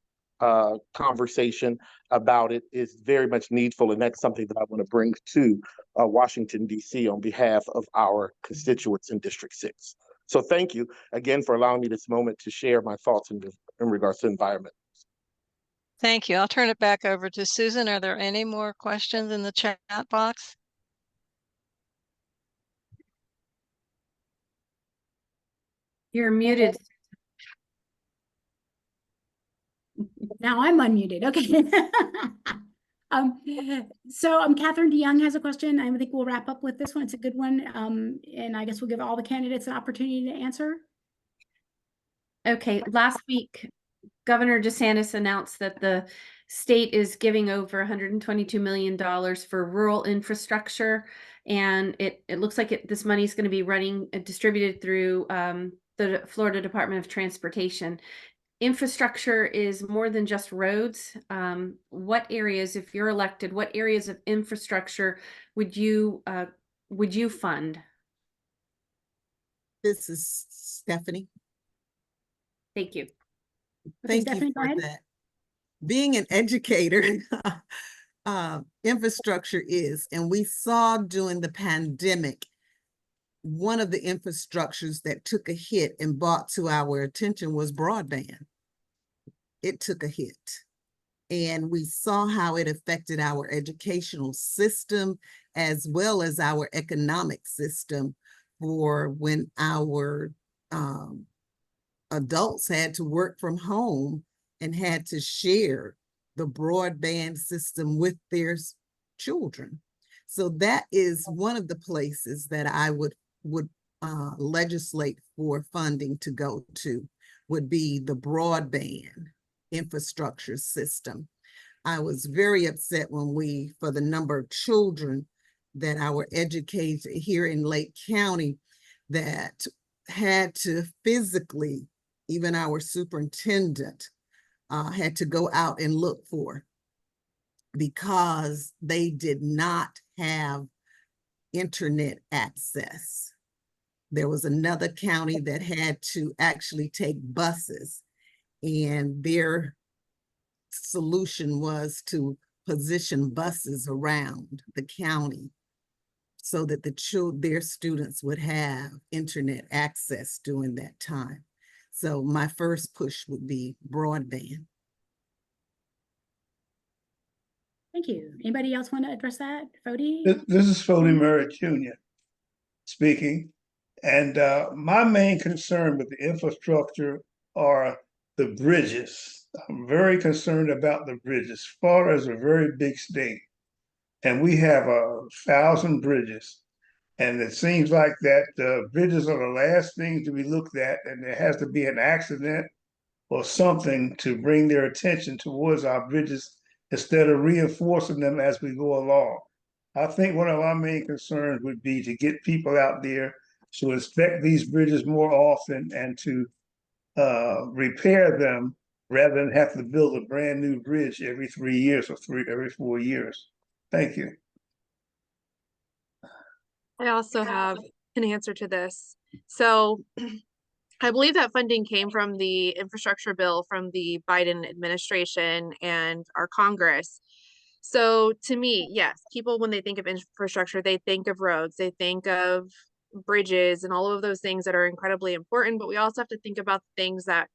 conversation about it is very much needful. And that's something that I want to bring to Washington, D.C. on behalf of our constituents in District 6. So thank you again for allowing me this moment to share my thoughts in regards to environment. Thank you. I'll turn it back over to Susan. Are there any more questions in the chat box? You're muted. Now I'm unmuted. Okay. So Catherine DeYoung has a question. I think we'll wrap up with this one. It's a good one. And I guess we'll give all the candidates an opportunity to answer. Okay, last week, Governor DeSantis announced that the state is giving over $122 million for rural infrastructure. And it looks like this money is going to be distributed through the Florida Department of Transportation. Infrastructure is more than just roads. What areas, if you're elected, what areas of infrastructure would you fund? This is Stephanie. Thank you. Thank you for that. Being an educator, infrastructure is, and we saw during the pandemic, one of the infrastructures that took a hit and brought to our attention was broadband. It took a hit. And we saw how it affected our educational system as well as our economic system for when our adults had to work from home and had to share the broadband system with their children. So that is one of the places that I would legislate for funding to go to, would be the broadband infrastructure system. I was very upset when for the number of children that our educators here in Lake County that had to physically, even our superintendent had to go out and look for, because they did not have internet access. There was another county that had to actually take buses, and their solution was to position buses around the county so that their students would have internet access during that time. So my first push would be broadband. Thank you. Anybody else want to address that? Fody? This is Foley Murray Jr. speaking. And my main concern with the infrastructure are the bridges. I'm very concerned about the bridges. Florida is a very big state, and we have 1,000 bridges. And it seems like that bridges are the last thing to be looked at, and there has to be an accident or something to bring their attention towards our bridges instead of reinforcing them as we go along. I think one of our main concerns would be to get people out there to inspect these bridges more often and to repair them rather than have to build a brand new bridge every 3 years or every 4 years. Thank you. I also have an answer to this. So I believe that funding came from the infrastructure bill from the Biden administration and our Congress. So to me, yes, people, when they think of infrastructure, they think of roads, they think of bridges and all of those things that are incredibly important. But we also have to think about the things that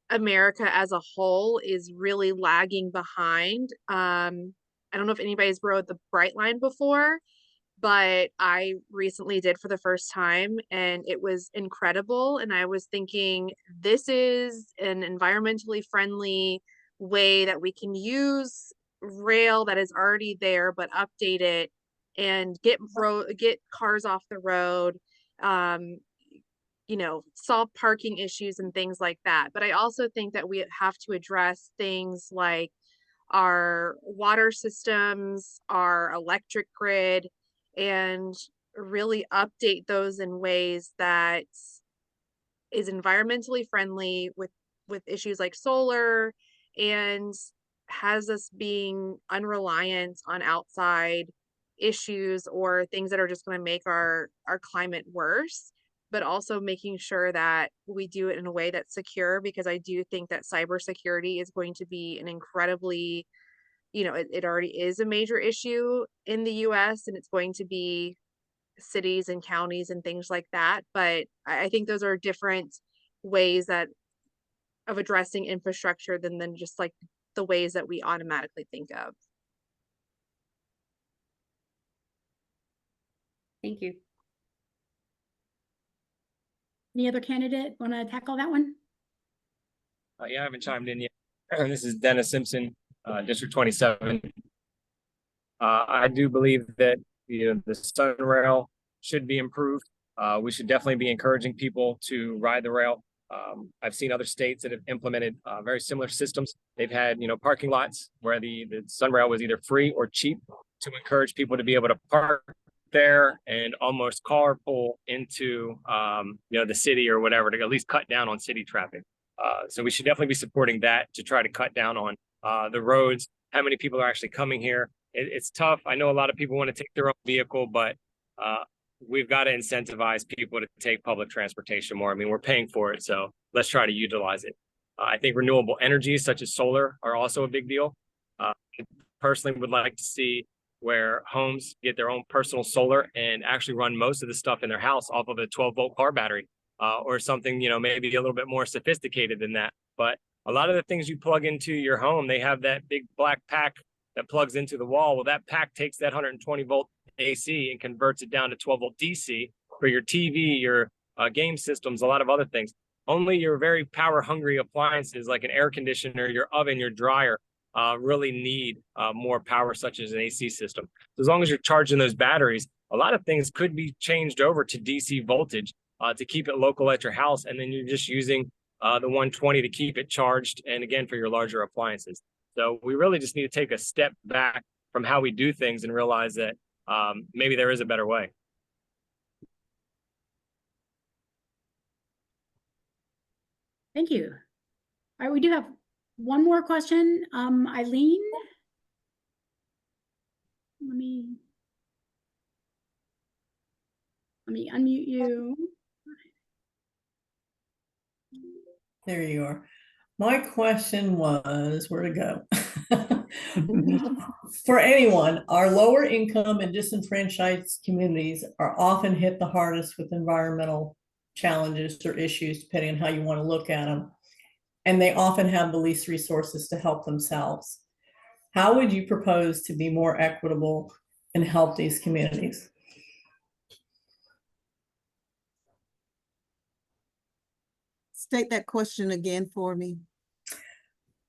America as a whole is really lagging behind. I don't know if anybody's rode the Brightline before, but I recently did for the first time and it was incredible. And I was thinking, this is an environmentally friendly way that we can use rail that is already there, but update it and get cars off the road, solve parking issues and things like that. But I also think that we have to address things like our water systems, our electric grid, and really update those in ways that is environmentally friendly with issues like solar, and has us being unreliant on outside issues or things that are just going to make our climate worse, but also making sure that we do it in a way that's secure, because I do think that cybersecurity is going to be an incredibly, it already is a major issue in the US, and it's going to be cities and counties and things like that. But I think those are different ways that of addressing infrastructure than just like the ways that we automatically think of. Thank you. Any other candidate want to tackle that one? Yeah, I haven't chimed in yet. This is Dennis Simpson, District 27. I do believe that the Sun Rail should be improved. We should definitely be encouraging people to ride the rail. I've seen other states that have implemented very similar systems. They've had, parking lots where the Sun Rail was either free or cheap to encourage people to be able to park there and almost carpool into, the city or whatever, to at least cut down on city traffic. So we should definitely be supporting that to try to cut down on the roads, how many people are actually coming here. It's tough. I know a lot of people want to take their own vehicle, but we've got to incentivize people to take public transportation more. I mean, we're paying for it, so let's try to utilize it. I think renewable energies such as solar are also a big deal. I personally would like to see where homes get their own personal solar and actually run most of the stuff in their house off of a 12-volt car battery, or something, maybe a little bit more sophisticated than that. But a lot of the things you plug into your home, they have that big black pack that plugs into the wall. Well, that pack takes that 120-volt AC and converts it down to 12-volt DC for your TV, your game systems, a lot of other things. Only your very power-hungry appliances like an air conditioner, your oven, your dryer, really need more power, such as an AC system. So as long as you're charging those batteries, a lot of things could be changed over to DC voltage to keep it local at your house, and then you're just using the 120 to keep it charged, and again, for your larger appliances. So we really just need to take a step back from how we do things and realize that maybe there is a better way. Thank you. All right, we do have one more question. Eileen, let me unmute you. There you are. My question was, where to go? For anyone, our lower income and disenfranchised communities are often hit the hardest with environmental challenges or issues, depending on how you want to look at them. And they often have the least resources to help themselves. How would you propose to be more equitable and help these communities? State that question again for me.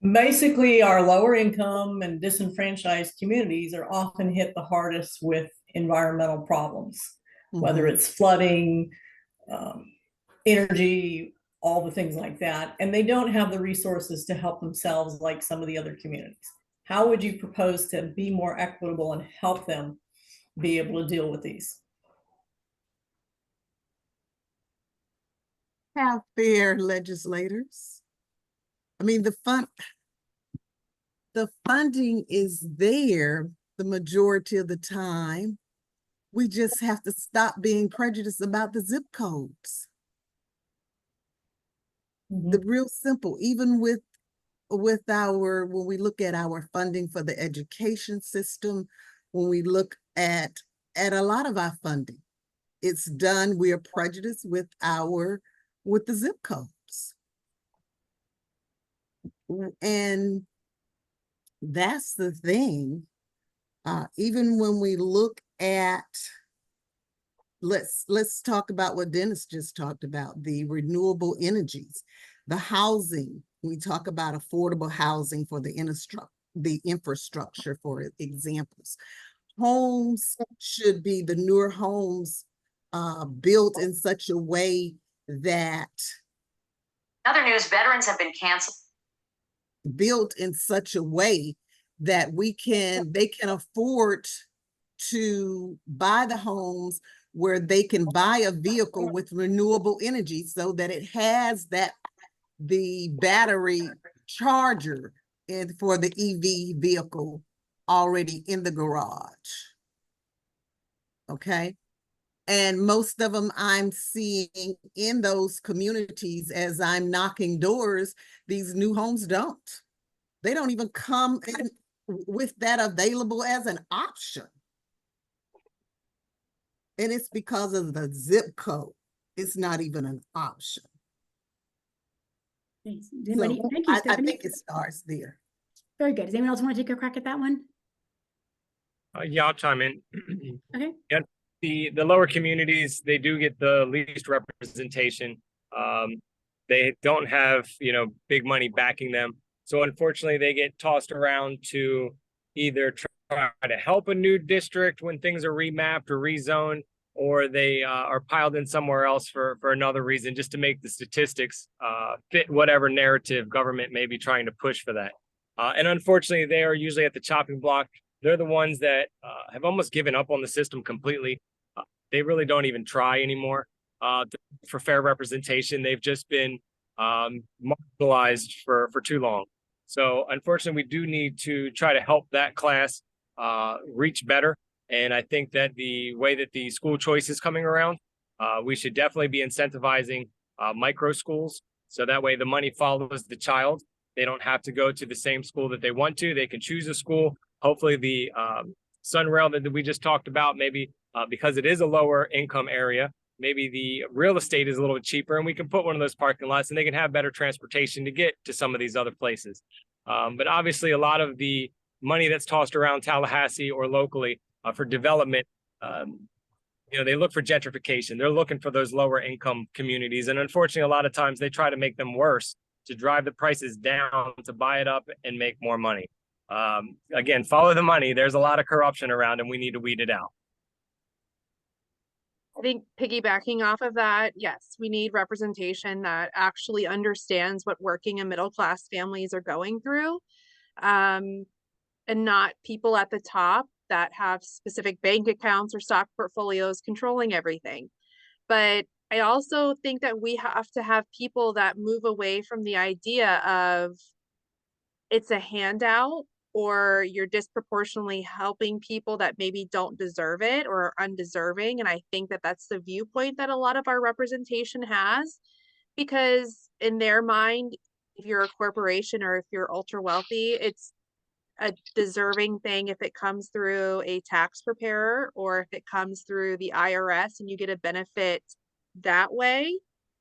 Basically, our lower income and disenfranchised communities are often hit the hardest with environmental problems, whether it's flooding, energy, all the things like that. And they don't have the resources to help themselves like some of the other communities. How would you propose to be more equitable and help them be able to deal with these? Have fair legislators. I mean, the funding is there the majority of the time. We just have to stop being prejudiced about the zip codes. The real simple, even with our, when we look at our funding for the education system, when we look at a lot of our funding, it's done, we are prejudiced with the zip codes. And that's the thing. Even when we look at, let's talk about what Dennis just talked about, the renewable energies, the housing. We talk about affordable housing for the infrastructure, for examples. Homes should be, the newer homes built in such a way that, other news, veterans have been canceled. Built in such a way that they can afford to buy the homes where they can buy a vehicle with renewable energy, so that it has the battery charger for the EV vehicle already in the garage. Okay. And most of them I'm seeing in those communities as I'm knocking doors, these new homes don't. They don't even come in with that available as an option. And it's because of the zip code. It's not even an option. Thanks. So Thank you, I Stephanie. think it starts there. Very good. Does anyone else want to take a crack at that one? Yeah, I'll chime in. Okay. Yeah, the lower communities, they do get the least representation. They don't have, big money backing them. So unfortunately, they get tossed around to either try to help a new district when things are remapped or rezoned, or they are piled in somewhere else for another reason, just to make the statistics fit whatever narrative government may be trying to push for that. And unfortunately, they are usually at the chopping block. They're the ones that have almost given up on the system completely. They really don't even try anymore for fair representation. They've just been marginalized for too long. So unfortunately, we do need to try to help that class reach better. And I think that the way that the school choice is coming around, we should definitely be incentivizing micro schools. So that way the money follows the child. They don't have to go to the same school that they want to. They can choose a school. Hopefully the Sunrail that we just talked about, maybe because it is a lower income area, maybe the real estate is a little bit cheaper and we can put one of those parking lots and they can have better transportation to get to some of these other places. But obviously a lot of the money that's tossed around Tallahassee or locally for development, they look for gentrification. They're looking for those lower income communities. And unfortunately, a lot of times they try to make them worse to drive the prices down, to buy it up and make more money. Again, follow the money. There's a lot of corruption around and we need to weed it out. I think piggybacking off of that, yes, we need representation that actually understands what working and middle class families are going through, and not people at the top that have specific bank accounts or stock portfolios controlling everything. But I also think that we have to have people that move away from the idea of it's a handout, or you're disproportionately helping people that maybe don't deserve it or are undeserving. And I think that that's the viewpoint that a lot of our representation has, because in their mind, if you're a corporation or if you're ultra wealthy, it's a deserving thing if it comes through a tax preparer or if it comes through the IRS and you get a benefit that way,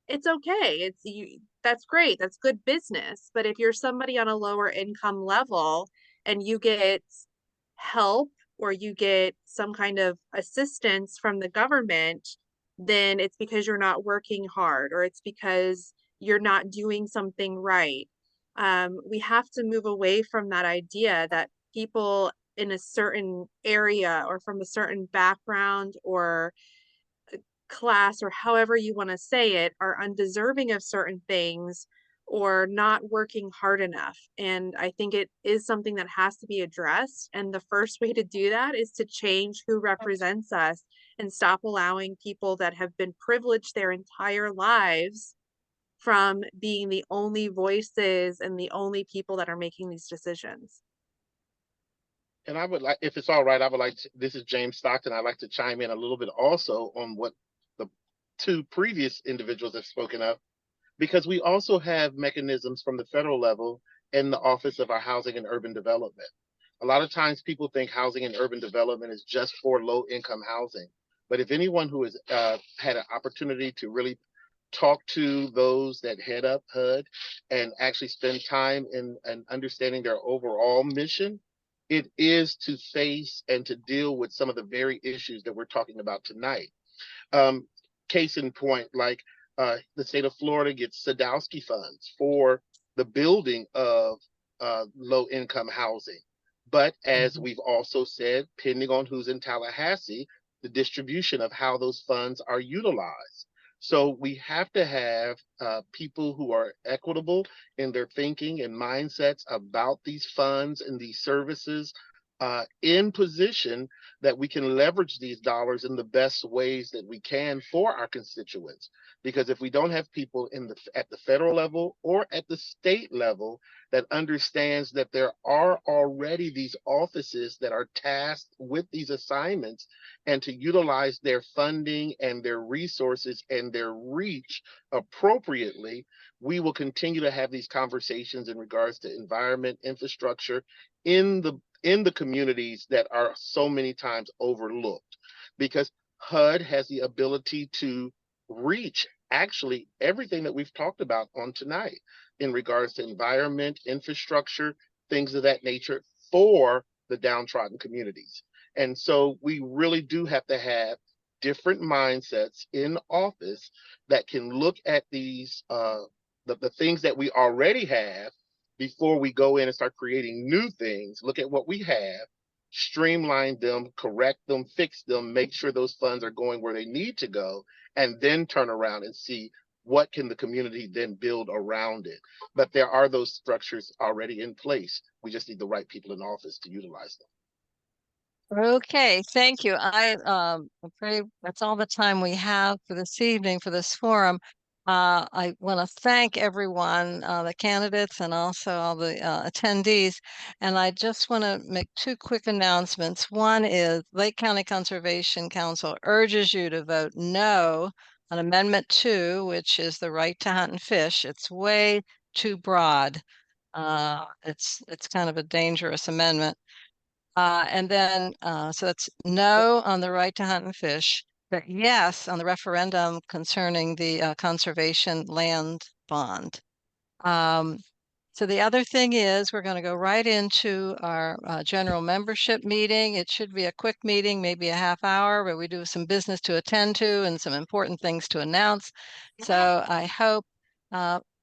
it's okay. It's you, that's great. That's good business. But if you're somebody on a lower income level and you get help or you get some kind of assistance from the government, then it's because you're not working hard or it's because you're not doing something right. We have to move away from that idea that people in a certain area or from a certain background or class or however you want to say it are undeserving of certain things or not working hard enough. And I think it is something that has to be addressed. And the first way to do that is to change who represents us and stop allowing people that have been privileged their entire lives from being the only voices and the only people that are making these decisions. And I would like, if it's all right, I would like to, this is James Stockton. I'd like to chime in a little bit also on what the two previous individuals have spoken of, because we also have mechanisms from the federal level in the Office of our Housing and Urban Development. A lot of times people think housing and urban development is just for low income housing. But if anyone who has had an opportunity to really talk to those that head up HUD and actually spend time in understanding their overall mission, it is to face and to deal with some of the very issues that we're talking about tonight. Case in point, like the state of Florida gets Sadowski funds for the building of low income housing. But as we've also said, depending on who's in Tallahassee, the distribution of how those funds are utilized. So we have to have people who are equitable in their thinking and mindsets about these funds and these services in position that we can leverage these dollars in the best ways that we can for our constituents. Because if we don't have people in at the federal level or at the state level that understands that there are already these offices that are tasked with these assignments and to utilize their funding and their resources and their reach appropriately, we will continue to have these conversations in regards to environment, infrastructure in the communities that are so many times overlooked, because HUD has the ability to reach actually everything that we've talked about on tonight in regards to environment, infrastructure, things of that nature for the downtrodden communities. And so we really do have to have different mindsets in office that can look at these the things that we already have before we go in and start creating new things. Look at what we have, streamline them, correct them, fix them, make sure those funds are going where they need to go, and then turn around and see what can the community then build around it. But there are those structures already in place. We just need the right people in office to utilize them. Okay, thank you. I'm afraid that's all the time we have for this evening for this forum. I want to thank everyone, the candidates and also all the attendees. And I just want to make two quick announcements. One is Lake County Conservation Council urges you to vote no on Amendment 2, which is the right to hunt and fish. It's way too broad. It's kind of a dangerous amendment. And then, so that's no on the right to hunt and fish, but yes on the referendum concerning the conservation land bond. So the other thing is we're going to go right into our general membership meeting. It should be a quick meeting, maybe a half hour, where we do some business to attend to and some important things to announce. So I hope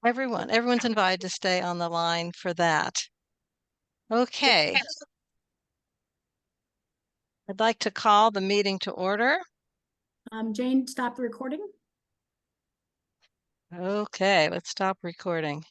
everyone's invited to stay on the line for that. Okay. I'd like to call the meeting to order. Jane, stop the recording. Okay, let's stop recording.